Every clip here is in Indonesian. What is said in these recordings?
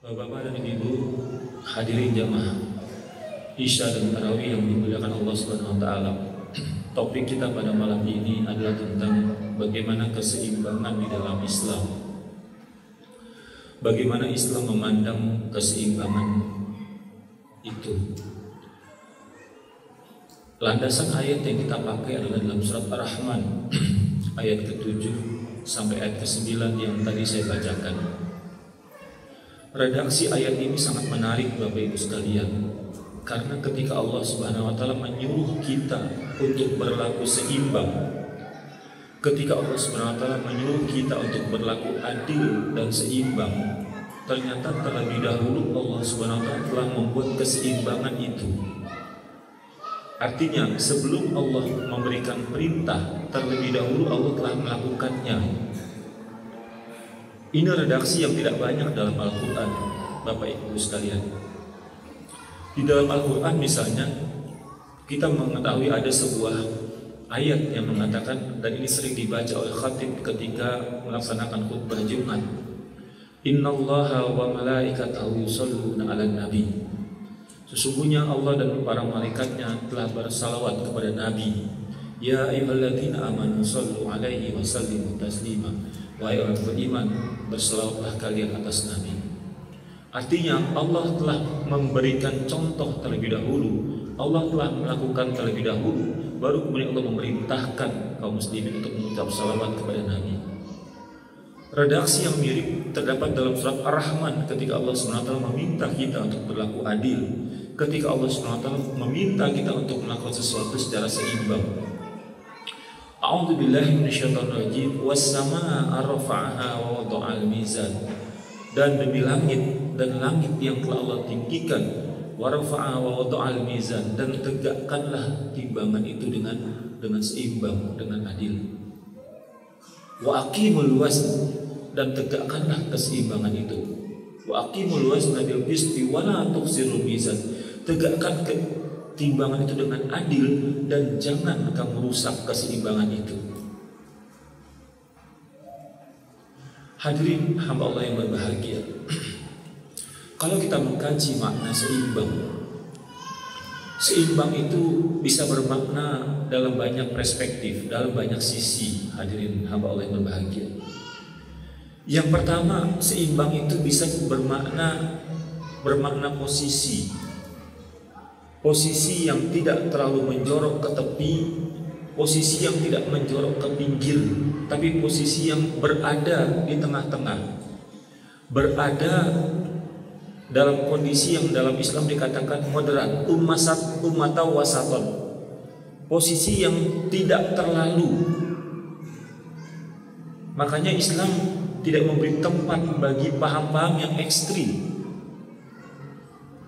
Bapak dan Ibu hadirin jamaah Isya dan Tarawih yang dimuliakan Allah Subhanahu wa taala. Topik kita pada malam ini adalah tentang bagaimana keseimbangan di dalam Islam. Bagaimana Islam memandang keseimbangan itu. Landasan ayat yang kita pakai adalah dalam surat Ar-Rahman ayat ke-7 sampai ayat ke-9 yang tadi saya bacakan. Redaksi ayat ini sangat menarik Bapak Ibu sekalian, karena ketika Allah Subhanahu wa taala menyuruh kita untuk berlaku seimbang, ketika Allah Subhanahu wa taala menyuruh kita untuk berlaku adil dan seimbang, ternyata terlebih dahulu Allah Subhanahu wa taala telah membuat keseimbangan itu. Artinya sebelum Allah memberikan perintah, terlebih dahulu Allah telah melakukannya. Ini redaksi yang tidak banyak dalam Al-Quran, Bapak Ibu sekalian. Di dalam Al-Quran misalnya, kita mengetahui ada sebuah ayat yang mengatakan, dan ini sering dibaca oleh khatib ketika melaksanakan khutbah Jumat. Innallaha wa malaikatahu yusholluna 'alan nabi. Sesungguhnya Allah dan para malaikatnya telah bersalawat kepada Nabi. Ya ayyuhalladzina amanu shallu 'alaihi wa sallimu taslima. Wahai orang beriman, berselawatlah kalian atas Nabi. Artinya Allah telah memberikan contoh terlebih dahulu, Allah telah melakukan terlebih dahulu, baru kemudian Allah memerintahkan kaum muslimin untuk mengucap salawat kepada Nabi. Redaksi yang mirip terdapat dalam surat Ar-Rahman ketika Allah SWT meminta kita untuk berlaku adil, ketika Allah SWT meminta kita untuk melakukan sesuatu secara seimbang. A'udzu billahi minasyaitonir rajim. Was-samaa'a rafa'aha wa wada'al mizan. Dan demi langit, dan langit yang telah Allah tinggikan, wa rafa'aha wa wada'al mizan, dan tegakkanlah timbangan itu dengan seimbang, dengan adil. Wa aqimul wazn, dan tegakkanlah keseimbangan itu. Wa aqimul wazna bil qisti wa la tukhsirul mizan. Tegakkan timbangan itu dengan adil dan jangan kamu rusak keseimbangan itu. Hadirin hamba Allah yang berbahagia, kalau kita mengkaji makna seimbang, seimbang itu bisa bermakna dalam banyak perspektif, dalam banyak sisi. Hadirin hamba Allah yang berbahagia, yang pertama, seimbang itu bisa bermakna posisi. Posisi yang tidak terlalu menjorok ke tepi, posisi yang tidak menjorok ke pinggir, tapi posisi yang berada di tengah-tengah, berada dalam kondisi yang dalam Islam dikatakan moderat, ummatan wasaton, posisi yang tidak terlalu. Makanya Islam tidak memberi tempat bagi paham-paham yang ekstrim.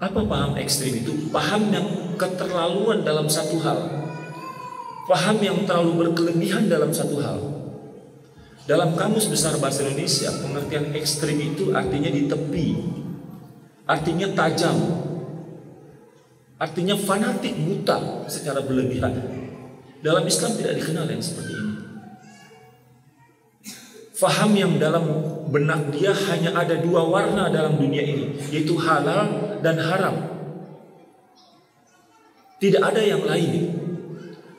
Apa paham ekstrim itu? Paham yang keterlaluan dalam satu hal, paham yang terlalu berkelebihan dalam satu hal. Dalam Kamus Besar Bahasa Indonesia, pengertian ekstrim itu artinya di tepi, artinya tajam, artinya fanatik, buta secara berlebihan. Dalam Islam tidak dikenal yang seperti ini. Faham yang dalam benak dia hanya ada dua warna dalam dunia ini, yaitu halal dan haram. Tidak ada yang lain.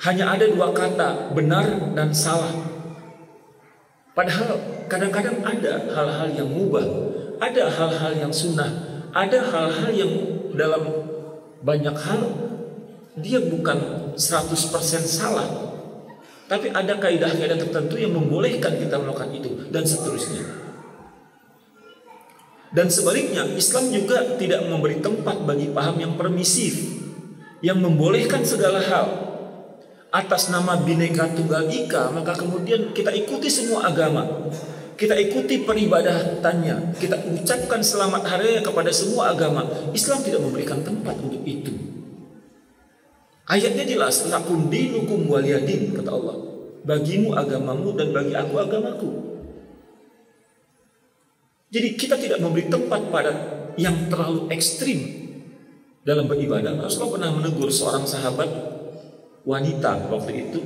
Hanya ada dua kata, benar dan salah. Padahal kadang-kadang ada hal-hal yang mubah, ada hal-hal yang sunnah, ada hal-hal yang dalam banyak hal dia bukan 100% salah, tapi ada kaidah-kaidah tertentu yang membolehkan kita melakukan itu, dan seterusnya. Dan sebaliknya, Islam juga tidak memberi tempat bagi paham yang permisif, yang membolehkan segala hal atas nama Bhinneka Tunggal Ika. Maka kemudian kita ikuti semua agama, kita ikuti peribadatannya, kita ucapkan selamat hari raya kepada semua agama. Islam tidak memberikan tempat untuk itu. Ayatnya jelas, lakum dinukum waliyadin, kata Allah. Bagimu agamamu dan bagi aku agamaku. Jadi kita tidak memberi tempat pada yang terlalu ekstrim dalam beribadah. Rasulullah pernah menegur seorang sahabat wanita waktu itu,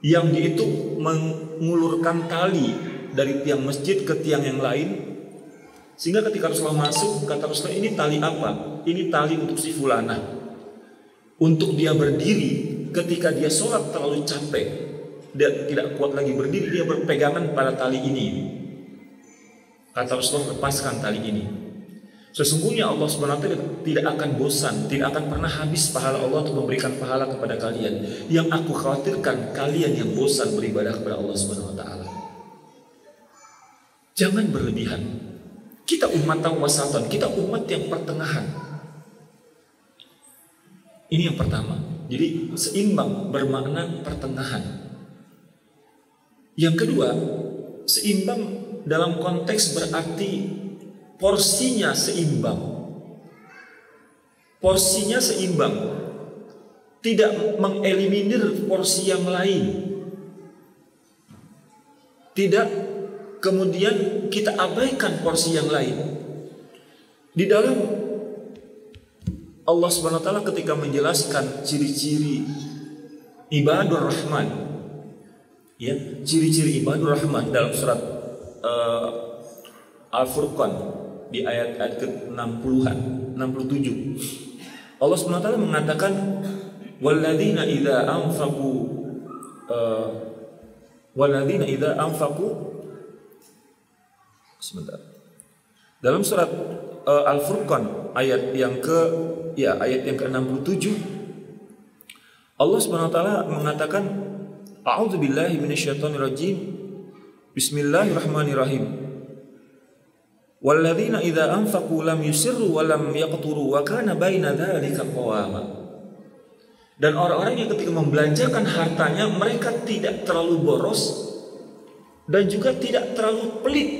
yang dia itu mengulurkan tali dari tiang masjid ke tiang yang lain, Sehingga ketika Rasulullah masuk, kata Rasulullah, ini tali apa? Ini tali untuk si fulanah, untuk dia berdiri ketika dia sholat terlalu capek, dia tidak kuat lagi berdiri, dia berpegangan pada tali ini. Kata Rasulullah, lepaskan tali ini. Sesungguhnya Allah Subhanahu wa taala tidak akan bosan, tidak akan pernah habis pahala Allah untuk memberikan pahala kepada kalian. Yang aku khawatirkan kalian yang bosan beribadah kepada Allah Subhanahu wa taala. Jangan berlebihan. Kita umat wasatan, kita umat yang pertengahan. Ini yang pertama. Jadi seimbang bermakna pertengahan. Yang kedua, seimbang dalam konteks berarti porsinya seimbang. Porsinya seimbang. Tidak mengeliminir porsi yang lain. Tidak kemudian kita abaikan porsi yang lain. Di dalam Allah Subhanahu wa taala ketika menjelaskan ciri-ciri ibadur rahman, ya, ciri-ciri ibadur rahman dalam surat Al-Furqan di ayat-ayat ke-60-an, 67. Allah Subhanahu wa taala mengatakan walladzina idza anfaqu sebentar. Dalam surat Al-Furqan ayat yang ke-67, Allah Subhanahu wa taala mengatakan a'udzubillahi minasyaitonirrajim. Bismillahirrahmanirrahim. Walladzina idza anfaqu lam yusirru wa lam yaqturu wa kana baina dzalika qawama. Dan orang-orang yang ketika membelanjakan hartanya mereka tidak terlalu boros dan juga tidak terlalu pelit.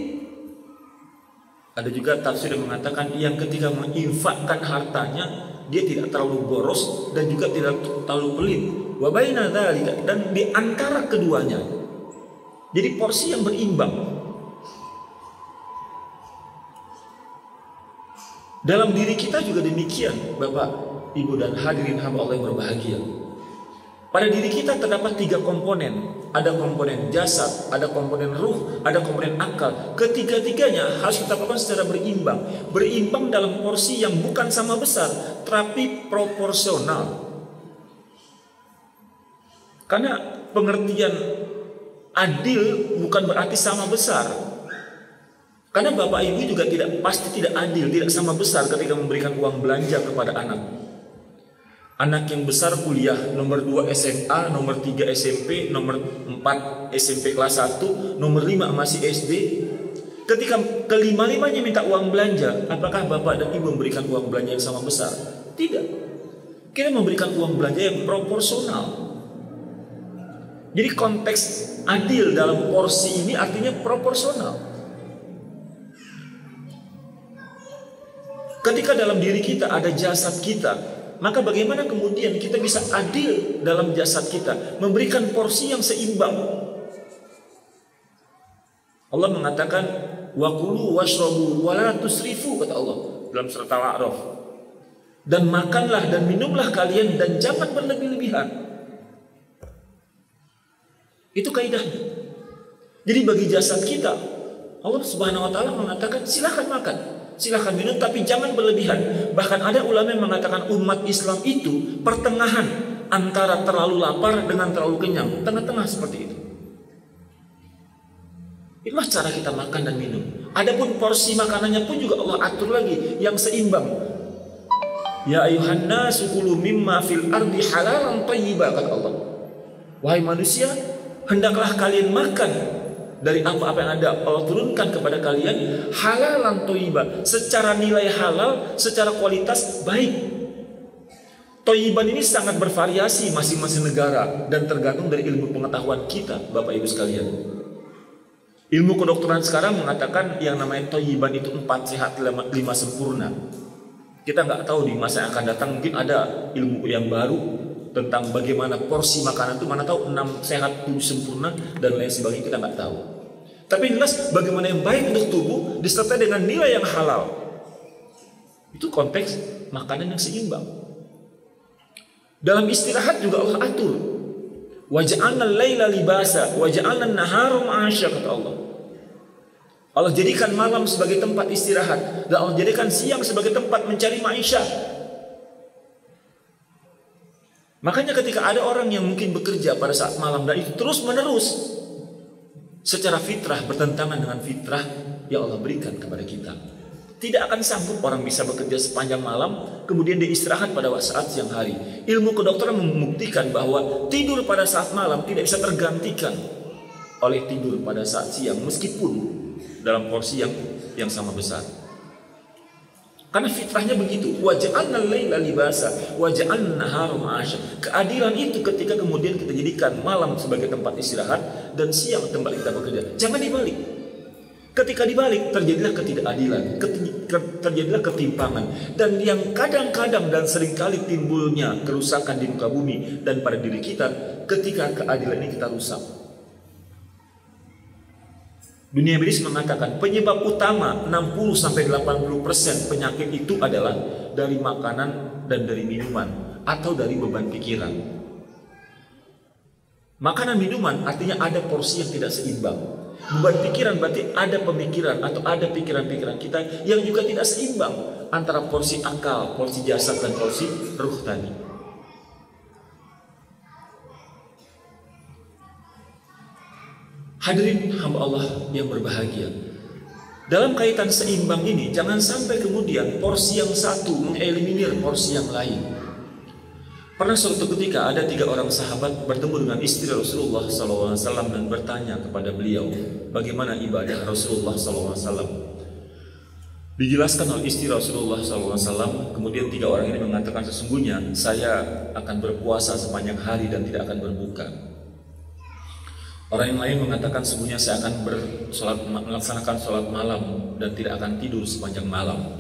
Ada juga tafsir yang mengatakan yang ketika menginfakkan hartanya dia tidak terlalu boros dan juga tidak terlalu pelit. Wa baina dzalika, dan di antara keduanya. Jadi porsi yang berimbang. Dalam diri kita juga demikian, Bapak, Ibu dan hadirin hamba Allah yang berbahagia. Pada diri kita terdapat 3 komponen. Ada komponen jasad, ada komponen ruh, ada komponen akal. Ketiga-tiganya harus kita lakukan secara berimbang. Berimbang dalam porsi yang bukan sama besar, tapi proporsional. Karena pengertian adil bukan berarti sama besar. Karena bapak ibu juga pasti tidak adil, tidak sama besar ketika memberikan uang belanja kepada anak. Anak yang besar kuliah, nomor 2 SMA, nomor 3 SMP, nomor 4 SMP kelas 1, nomor 5 masih SD. Ketika kelima-limanya minta uang belanja, apakah bapak dan ibu memberikan uang belanja yang sama besar? Tidak. Kita memberikan uang belanja yang proporsional. Jadi konteks adil dalam porsi ini artinya proporsional. Ketika dalam diri kita ada jasad kita, maka bagaimana kemudian kita bisa adil dalam jasad kita, memberikan porsi yang seimbang. Allah mengatakan wa kulu washrabu wa la tusrifu, kata Allah dalam surat Al-A'raf. Dan makanlah dan minumlah kalian dan jangan berlebih-lebihan. Itu kaidahnya. Jadi bagi jasad kita, Allah Subhanahu wa taala mengatakan silakan makan, silakan minum, tapi jangan berlebihan. Bahkan ada ulama yang mengatakan umat Islam itu pertengahan antara terlalu lapar dengan terlalu kenyang, tengah-tengah seperti itu. Itulah cara kita makan dan minum. Adapun porsi makanannya pun juga Allah atur lagi yang seimbang. Ya ayuhan nasu kulu mimma fil ardi halalan thayyiba, kata Allah. Wahai manusia, hendaklah kalian makan dari apa-apa yang ada Allah turunkan kepada kalian halalan thayyiba, secara nilai halal, secara kualitas baik. Thayyiban ini sangat bervariasi masing-masing negara dan tergantung dari ilmu pengetahuan kita, Bapak Ibu sekalian. Ilmu kedokteran sekarang mengatakan yang namanya thayyiban itu 4 sehat 5 sempurna. Kita nggak tahu di masa yang akan datang mungkin ada ilmu yang baru tentang bagaimana porsi makanan itu, mana tahu 6 sehat 7 sempurna dan lain sebagainya, kita nggak tahu. Tapi jelas bagaimana yang baik untuk tubuh disertai dengan nilai yang halal. Itu konteks makanan yang seimbang. Dalam istirahat juga Allah atur. Wa ja'alna al-laila libasa wa ja'alna an-nahara ma'asya, kata Allah. Allah jadikan malam sebagai tempat istirahat, dan Allah jadikan siang sebagai tempat mencari maisha. Makanya ketika ada orang yang mungkin bekerja pada saat malam dan itu terus menerus, secara fitrah bertentangan dengan fitrah yang Allah berikan kepada kita. Tidak akan sanggup orang bisa bekerja sepanjang malam kemudian dia istirahat pada saat siang hari. Ilmu kedokteran membuktikan bahwa tidur pada saat malam tidak bisa tergantikan oleh tidur pada saat siang, meskipun dalam porsi yang sama besar. Karena fitrahnya begitu. Wa ja'alna al-laila libasa wa ja'alna an-nahara ma'asha. Keadilan itu ketika kemudian kita jadikan malam sebagai tempat istirahat dan siang tempat kita bekerja. Jangan dibalik. Ketika dibalik terjadilah ketidakadilan, terjadilah ketimpangan, dan yang kadang-kadang dan seringkali timbulnya kerusakan di muka bumi dan pada diri kita ketika keadilan ini kita rusak. Dunia medis mengatakan penyebab utama 60-80% penyakit itu adalah dari makanan dan dari minuman atau dari beban pikiran. Makanan minuman artinya ada porsi yang tidak seimbang. Beban pikiran berarti ada pemikiran atau ada pikiran-pikiran kita yang juga tidak seimbang antara porsi akal, porsi jasad dan porsi ruh tadi. Hadirin hamba Allah yang berbahagia, dalam kaitan seimbang ini jangan sampai kemudian porsi yang satu mengeliminir porsi yang lain. Pernah suatu ketika ada 3 orang sahabat bertemu dengan istri Rasulullah SAW dan bertanya kepada beliau bagaimana ibadah Rasulullah SAW. Dijelaskan oleh istri Rasulullah SAW, kemudian 3 orang ini mengatakan sesungguhnya saya akan berpuasa sepanjang hari dan tidak akan berbuka. Orang yang lain mengatakan sesungguhnya saya akan melaksanakan sholat malam dan tidak akan tidur sepanjang malam.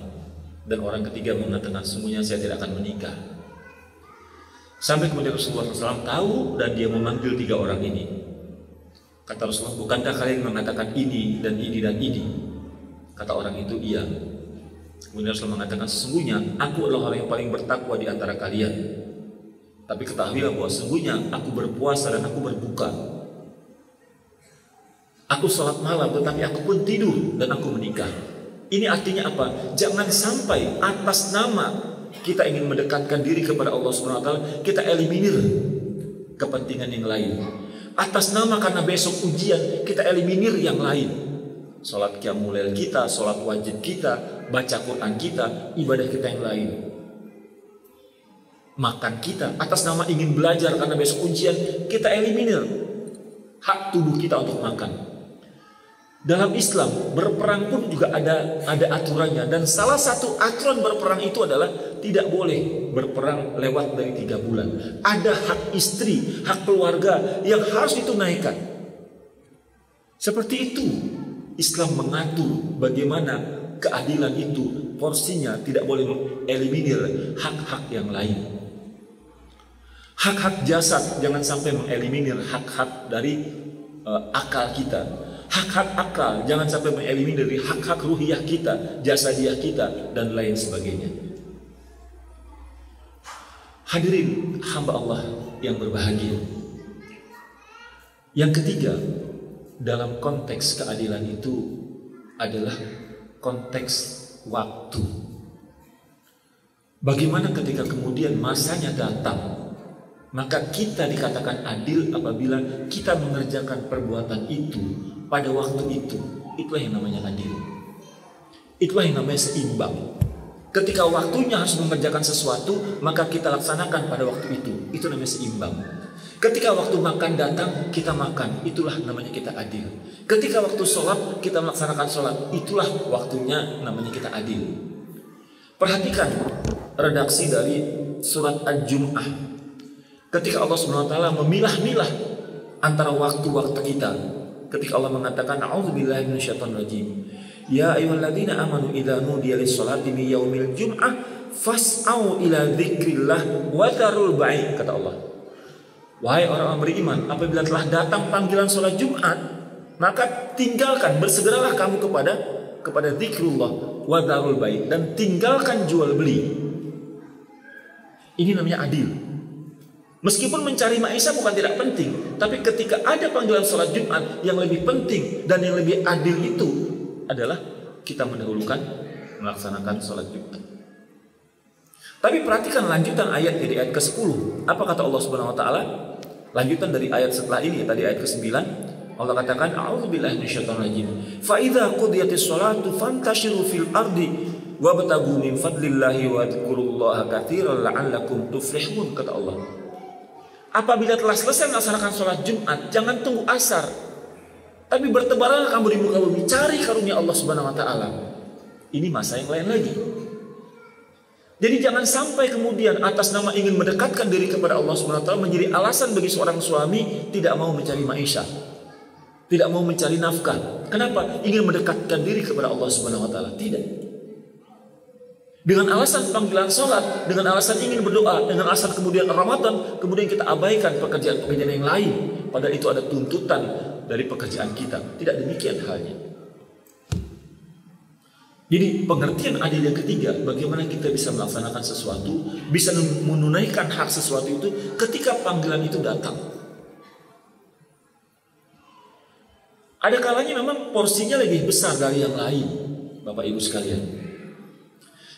Dan orang ketiga mengatakan sesungguhnya saya tidak akan menikah. Sampai kemudian Rasulullah SAW tahu dan dia memanggil 3 orang ini. Kata Rasulullah, bukankah kalian mengatakan ini dan ini dan ini? Kata orang itu, iya. Kemudian Rasulullah mengatakan sesungguhnya aku adalah orang yang paling bertakwa di antara kalian. Tapi ketahuilah bahwa sesungguhnya aku berpuasa dan aku berbuka. Aku sholat malam tetapi aku pun tidur dan aku menikah. Ini artinya apa? Jangan sampai atas nama kita ingin mendekatkan diri kepada Allah SWT, kita eliminir kepentingan yang lain. Atas nama karena besok ujian, kita eliminir yang lain. Sholat qiyamul lail kita, sholat wajib kita, baca Quran kita, ibadah kita yang lain. Makan kita, atas nama ingin belajar karena besok ujian, kita eliminir hak tubuh kita untuk makan. Dalam Islam berperang pun juga ada aturannya, dan salah satu aturan berperang itu adalah tidak boleh berperang lewat dari 3 bulan. Ada hak istri, hak keluarga yang harus ditunaikan. Seperti itu Islam mengatur bagaimana keadilan itu porsinya tidak boleh mengeliminir hak-hak yang lain. Hak-hak jasad jangan sampai mengeliminir hak-hak dari akal kita. Hak-hak akal jangan sampai mengeliminir dari hak-hak ruhiyah kita, jasadiah kita, dan lain sebagainya. Hadirin hamba Allah yang berbahagia. Yang ketiga, dalam konteks keadilan itu adalah konteks waktu. Bagaimana ketika kemudian masanya datang, maka kita dikatakan adil apabila kita mengerjakan perbuatan itu pada waktu itu. Itulah yang namanya adil. Itulah yang namanya seimbang. Ketika waktunya harus mengerjakan sesuatu, maka kita laksanakan pada waktu itu. Itu namanya seimbang. Ketika waktu makan datang, kita makan. Itulah namanya kita adil. Ketika waktu sholat, kita melaksanakan sholat. Itulah waktunya namanya kita adil. Perhatikan redaksi dari surat Al-Jum'ah. Ketika Allah SWT memilah-milah antara waktu-waktu kita. Ketika Allah mengatakan a'udzubillahi minasyaitonirrajim. Ya ayyuhalladzina amanu idza nudiya lis-sholati min yaumil jum'ah fas'au ila dzikrillah wa dzarul bai', kata Allah. Wahai orang-orang beriman, apabila telah datang panggilan sholat Jumat, maka tinggalkan, bersegeralah kamu kepada zikrullah wa dzarul bai', dan tinggalkan jual beli. Ini namanya adil. Meskipun mencari maisha bukan tidak penting, tapi ketika ada panggilan sholat Jumat, yang lebih penting dan yang lebih adil itu adalah kita mendahulukan melaksanakan sholat Jumat. Tapi perhatikan lanjutan ayat di ayat ke-10. Apa kata Allah Subhanahu wa taala? Lanjutan dari ayat setelah ini, tadi ayat ke-9. Allah katakan, a'udzubillahi minasyaitonir rajim. Fa idza qudiyatis sholatu fantashiru fil ardi wabtagu min fadlillahi wadhkurullaha katsiran la'allakum tuflihun, kata Allah. Apabila telah selesai melaksanakan sholat Jumat, jangan tunggu asar, tapi bertebaranlah kamu di muka bumi, cari karunia Allah Subhanahu wa taala. Ini masa yang lain lagi. Jadi jangan sampai kemudian atas nama ingin mendekatkan diri kepada Allah Subhanahu wa taala menjadi alasan bagi seorang suami tidak mau mencari maisha, tidak mau mencari nafkah. Kenapa? Ingin mendekatkan diri kepada Allah Subhanahu wa taala. Tidak. Dengan alasan panggilan sholat, dengan alasan ingin berdoa, dengan alasan kemudian Ramadan, kemudian kita abaikan pekerjaan-pekerjaan yang lain. Padahal itu ada tuntutan dari pekerjaan kita. Tidak demikian halnya. Jadi pengertian adil yang ketiga, bagaimana kita bisa melaksanakan sesuatu, bisa menunaikan hak sesuatu itu ketika panggilan itu datang. Ada kalanya memang porsinya lebih besar dari yang lain, Bapak Ibu sekalian.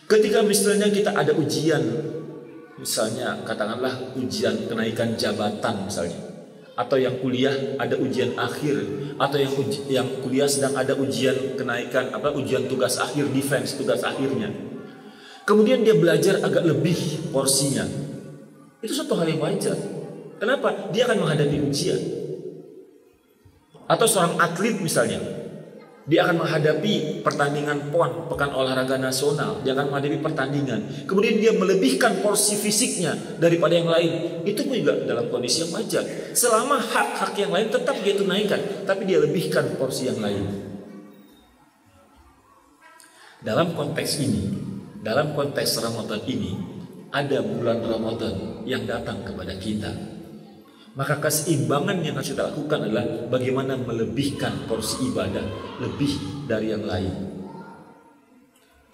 Ketika misalnya kita ada ujian, misalnya katakanlah ujian kenaikan jabatan misalnya, atau yang kuliah ada ujian akhir, atau yang kuliah sedang ada ujian kenaikan ujian tugas akhir, defense tugas akhirnya. Kemudian dia belajar agak lebih porsinya. Itu suatu hal yang wajar. Kenapa? Dia akan menghadapi ujian. Atau seorang atlet misalnya, dia akan menghadapi pertandingan PON, Pekan Olahraga Nasional. Dia akan menghadapi pertandingan. Kemudian dia melebihkan porsi fisiknya daripada yang lain. Itu pun juga dalam kondisi yang wajar. Selama hak-hak yang lain tetap dia tunaikan, tapi dia lebihkan porsi yang lain. Dalam konteks ini, dalam konteks Ramadan ini, ada bulan Ramadan yang datang kepada kita. Maka keseimbangan yang harus kita lakukan adalah bagaimana melebihkan porsi ibadah lebih dari yang lain,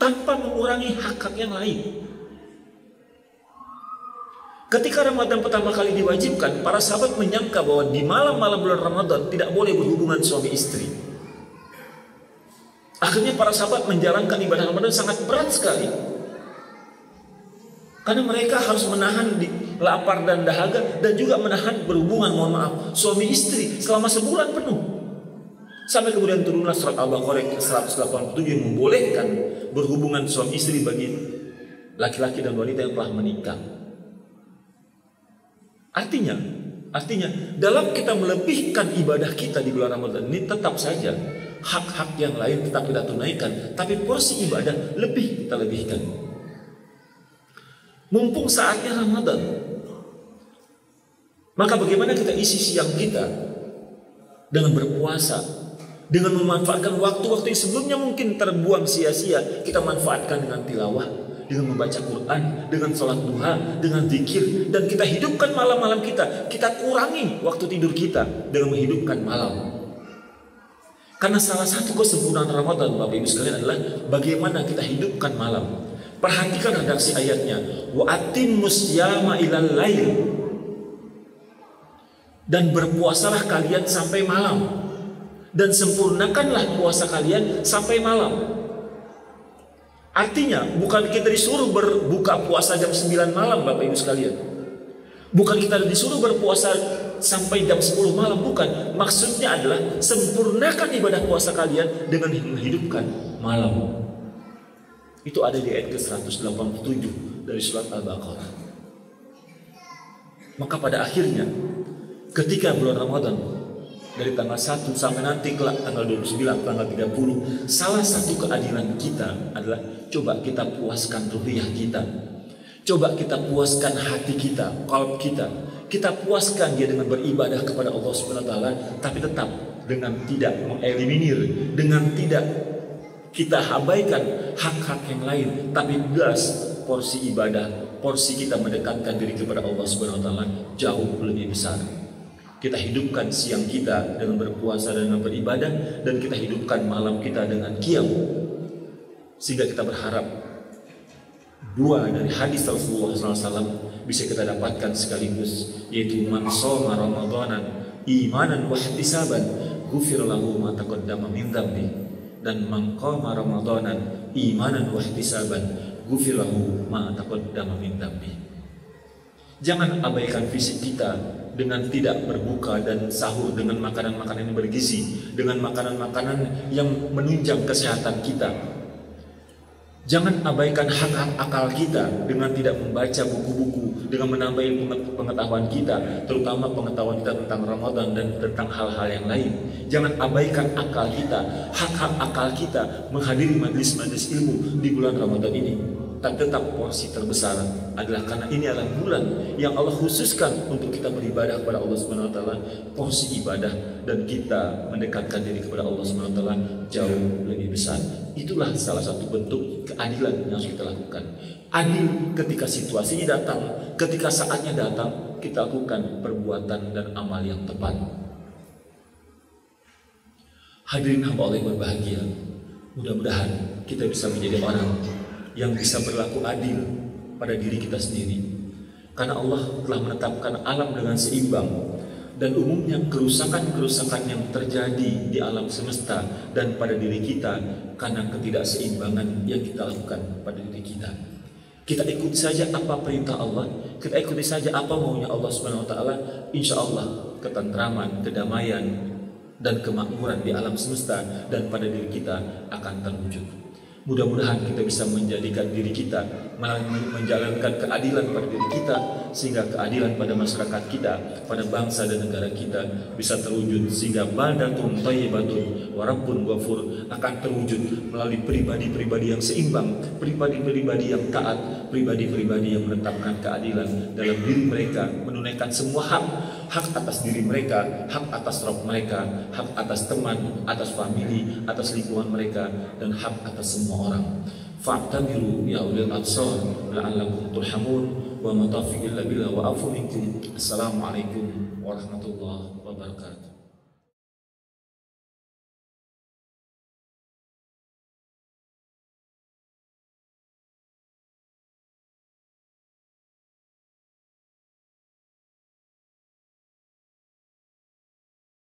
tanpa mengurangi hak-hak yang lain. Ketika Ramadan pertama kali diwajibkan, para sahabat menyangka bahwa di malam-malam bulan Ramadan tidak boleh berhubungan suami istri. Akhirnya para sahabat menjalankan ibadah Ramadan sangat berat sekali. Karena mereka harus menahan lapar dan dahaga, dan juga menahan berhubungan, mohon maaf, suami istri selama sebulan penuh. Sampai kemudian turunlah surat Al-Baqarah 187 yang membolehkan berhubungan suami istri bagi laki-laki dan wanita yang telah menikah. Artinya dalam kita melebihkan ibadah kita di bulan Ramadan ini, tetap saja hak-hak yang lain tetap kita tunaikan, tapi porsi ibadah lebih kita lebihkan. Mumpung saatnya Ramadan, maka bagaimana kita isi siang kita dengan berpuasa, dengan memanfaatkan waktu-waktu yang sebelumnya mungkin terbuang sia-sia, kita manfaatkan dengan tilawah, dengan membaca Quran, dengan sholat duha, dengan zikir, dan kita hidupkan malam-malam kita. Kita kurangi waktu tidur kita dengan menghidupkan malam. Karena salah satu kesempurnaan Ramadan, Bapak Ibu sekalian, adalah bagaimana kita hidupkan malam. Perhatikan redaksi ayatnya, wa atimmus syiyama ilal lail, dan berpuasalah kalian sampai malam, dan sempurnakanlah puasa kalian sampai malam. Artinya bukan kita disuruh berbuka puasa jam 9 malam, Bapak Ibu sekalian. Bukan kita disuruh berpuasa sampai jam 10 malam, bukan. Maksudnya adalah sempurnakan ibadah puasa kalian dengan menghidupkan malam. Itu ada di ayat ke-187 dari surat Al-Baqarah. Maka pada akhirnya ketika bulan Ramadan dari tanggal 1 sampai nanti kelak tanggal 29, tanggal 30, salah satu keadilan kita adalah coba kita puaskan ruhiyah kita. Coba kita puaskan hati kita, qalb kita. Kita puaskan dia dengan beribadah kepada Allah Subhanahu wa taala, tapi tetap dengan tidak mengeliminir, dengan tidak kita abaikan hak-hak yang lain, tapi jelas porsi ibadah, porsi kita mendekatkan diri kepada Allah Subhanahu wa taala jauh lebih besar. Kita hidupkan siang kita dengan berpuasa dan dengan beribadah, dan kita hidupkan malam kita dengan qiyam. Sehingga kita berharap dua dari hadis Rasulullah SAW bisa kita dapatkan sekaligus, yaitu man shoma ramadanan imanan wa ihtisaban ghufira lahu ma taqaddama min dhanbi. dan man qama ramadanan imanan wa ihtisaban ghufirahu ma taqaddama min dambi. Jangan abaikan fisik kita dengan tidak berbuka dan sahur dengan makanan-makanan yang bergizi, dengan makanan-makanan yang menunjang kesehatan kita. Jangan abaikan hak-hak akal kita dengan tidak membaca buku-buku, dengan menambah pengetahuan kita, terutama pengetahuan kita tentang Ramadan dan tentang hal-hal yang lain. Jangan abaikan akal kita, hak-hak akal kita menghadiri majlis-majlis ilmu di bulan Ramadan ini. Dan tetap porsi terbesar adalah karena ini adalah bulan yang Allah khususkan untuk kita beribadah kepada Allah Subhanahu wa taala, porsi ibadah dan kita mendekatkan diri kepada Allah Subhanahu wa taala jauh lebih besar. Itulah salah satu bentuk keadilan yang harus kita lakukan. Adil ketika situasinya datang, ketika saatnya datang, kita lakukan perbuatan dan amal yang tepat. Hadirin hamba Allah yang berbahagia, mudah-mudahan kita bisa menjadi orang yang bisa berlaku adil pada diri kita sendiri. Karena Allah telah menetapkan alam dengan seimbang, dan umumnya kerusakan-kerusakan yang terjadi di alam semesta dan pada diri kita karena ketidakseimbangan yang kita lakukan pada diri kita. Kita ikuti saja apa perintah Allah, kita ikuti saja apa maunya Allah Subhanahu wa taala, insya Allah ketentraman, kedamaian dan kemakmuran di alam semesta dan pada diri kita akan terwujud. Mudah-mudahan kita bisa menjadikan diri kita, menjalankan keadilan pada diri kita, sehingga keadilan pada masyarakat kita, pada bangsa dan negara kita bisa terwujud, sehingga baldatun thayyibatun wa rabbun ghafur akan terwujud melalui pribadi-pribadi yang seimbang, pribadi-pribadi yang taat, pribadi-pribadi yang menetapkan keadilan dalam diri mereka, menunaikan semua hak atas diri mereka, hak atas roh mereka, hak atas teman, atas famili, atas lingkungan mereka, dan hak atas semua orang. Fa'tabiru ya ulil absar la'allakum turhamun wa ma taufiqi illa billah wa afu minkum. Assalamualaikum warahmatullahi wabarakatuh.